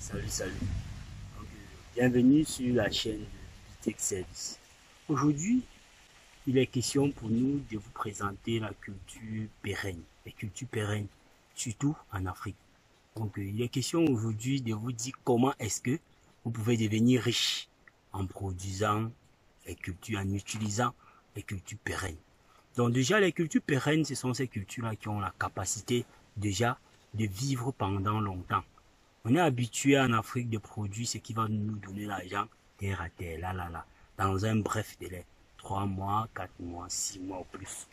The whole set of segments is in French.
Salut. Donc, bienvenue sur la chaîne de Tech Service. Aujourd'hui, il est question pour nous de vous présenter la culture pérenne. Les cultures pérennes, surtout en Afrique. Donc, il est question aujourd'hui de vous dire comment est-ce que vous pouvez devenir riche en produisant les cultures, en utilisant les cultures pérennes. Donc déjà, les cultures pérennes, ce sont ces cultures-là qui ont la capacité déjà de vivre pendant longtemps. On est habitué en Afrique de produire ce qui va nous donner l'argent terre à terre, là, dans un bref délai. 3 mois, 4 mois, 6 mois ou plus.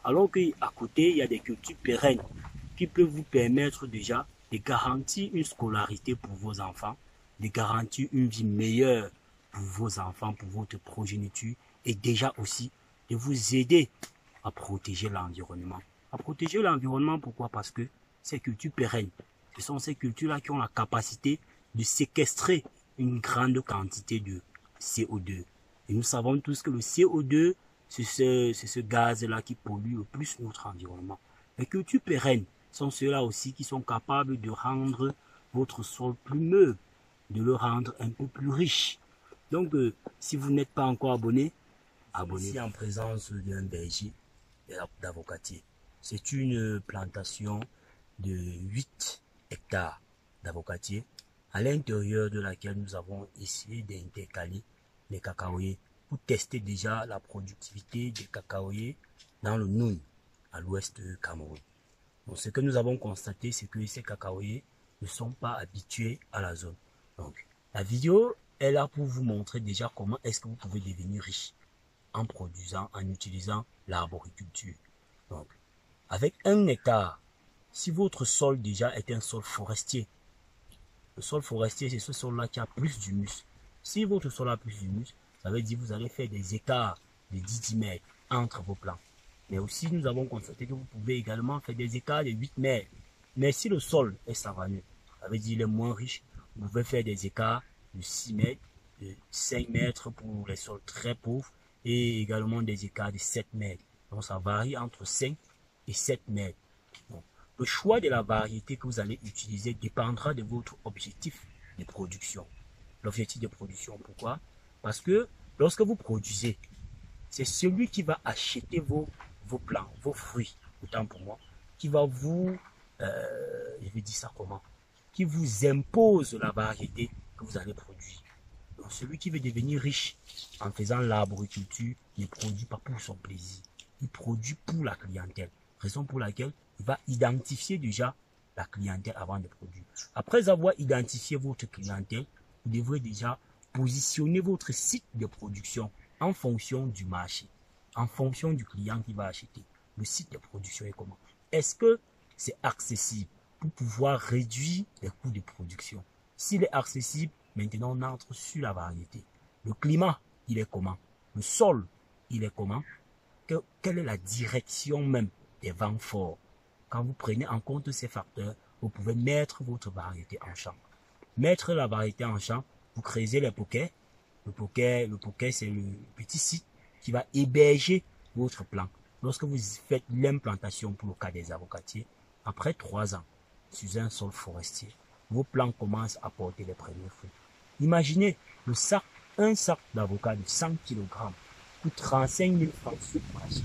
Alors qu'à côté, il y a des cultures pérennes qui peuvent vous permettre déjà de garantir une scolarité pour vos enfants, de garantir une vie meilleure pour vos enfants, pour votre progéniture, et déjà aussi de vous aider à protéger l'environnement. À protéger l'environnement, pourquoi? Parce que ces cultures pérennes, ce sont ces cultures-là qui ont la capacité de séquestrer une grande quantité de CO2. Et nous savons tous que le CO2, c'est ce gaz-là qui pollue le plus notre environnement. Les cultures pérennes sont ceux-là aussi qui sont capables de rendre votre sol plumeux, de le rendre un peu plus riche. Donc, si vous n'êtes pas encore abonné, abonnez-vous. Ici en présence d'un berger d'avocatier. C'est une plantation de 8 hectares d'avocatier, à l'intérieur de laquelle nous avons essayé d'intercaler les cacaoyers pour tester déjà la productivité des cacaoyers dans le Noun, à l'ouest du Cameroun. Donc, ce que nous avons constaté, c'est que ces cacaoyers ne sont pas habitués à la zone. Donc, la vidéo est là pour vous montrer déjà comment est-ce que vous pouvez devenir riche en produisant, en utilisant l'arboriculture. Donc, avec 1 hectare, si votre sol déjà est un sol forestier, le sol forestier, c'est ce sol-là qui a plus d'humus. Si votre sol a plus d'humus, ça veut dire que vous allez faire des écarts de 10 mètres entre vos plants. Mais aussi, nous avons constaté que vous pouvez également faire des écarts de 8 mètres. Mais si le sol est savanneux, ça veut dire qu'il est moins riche, vous pouvez faire des écarts de 6 mètres, de 5 mètres pour les sols très pauvres et également des écarts de 7 mètres. Donc, ça varie entre 5 et 7 mètres. Donc, le choix de la variété que vous allez utiliser dépendra de votre objectif de production. L'objectif de production, pourquoi? Parce que lorsque vous produisez, c'est celui qui va acheter vos plants, vos fruits, autant pour moi, qui va vous, je vais dire ça comment, qui vous impose la variété que vous allez produire. Donc celui qui veut devenir riche en faisant l'arboriculture ne produit pas pour son plaisir, il produit pour la clientèle. Raison pour laquelle il va identifier déjà la clientèle avant de produire. Après avoir identifié votre clientèle, vous devrez déjà positionner votre site de production en fonction du marché, en fonction du client qui va acheter. Le site de production est comment? Est-ce que c'est accessible pour pouvoir réduire les coûts de production? S'il est accessible, maintenant on entre sur la variété. Le climat, il est comment? Le sol, il est comment? Quelle est la direction même des vents forts? Quand vous prenez en compte ces facteurs, vous pouvez mettre votre variété en champ. Mettre la variété en champ, vous créez les poquets. Le poquet, c'est le petit site qui va héberger votre plant. Lorsque vous faites l'implantation pour le cas des avocatiers, après 3 ans, sur un sol forestier, vos plants commencent à porter les premiers fruits. Imaginez un sac d'avocat de 100 kg coûte 35 000 francs sur le marché.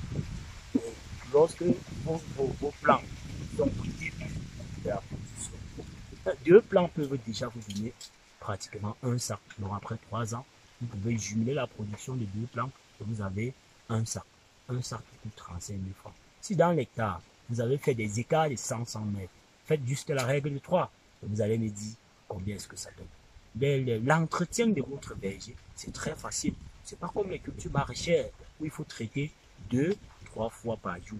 Et lorsque vos plants sont au début de la production, 2 plants peuvent déjà vous donner pratiquement un sac. Donc après 3 ans, vous pouvez jumeler la production de 2 plants et vous avez un sac. Un sac qui coûte 35 000 francs. Si dans l'hectare, vous avez fait des écarts de 100 mètres, faites juste la règle de 3 et vous allez me dire combien est-ce que ça donne. L'entretien de votre verger, c'est très facile. C'est pas comme les cultures maraîchères où il faut traiter 2-3 fois par jour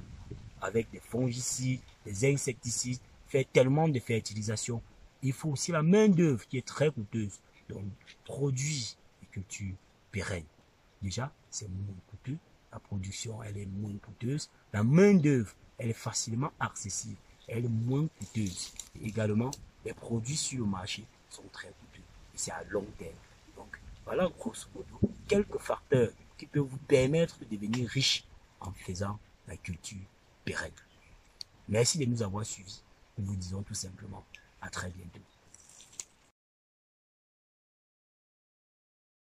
avec des fongicides, des insecticides, faire tellement de fertilisation. Il faut aussi la main d'œuvre qui est très coûteuse. Donc, produire des cultures pérennes. Déjà, c'est moins coûteux. La production, elle est moins coûteuse. La main d'œuvre, elle est facilement accessible. Elle est moins coûteuse. Et également, les produits sur le marché sont très coûteux. Et c'est à long terme. Donc, voilà grosso modo quelques facteurs qui peuvent vous permettre de devenir riche en faisant la culture pérenne. Merci de nous avoir suivis. Nous vous disons tout simplement à très bientôt.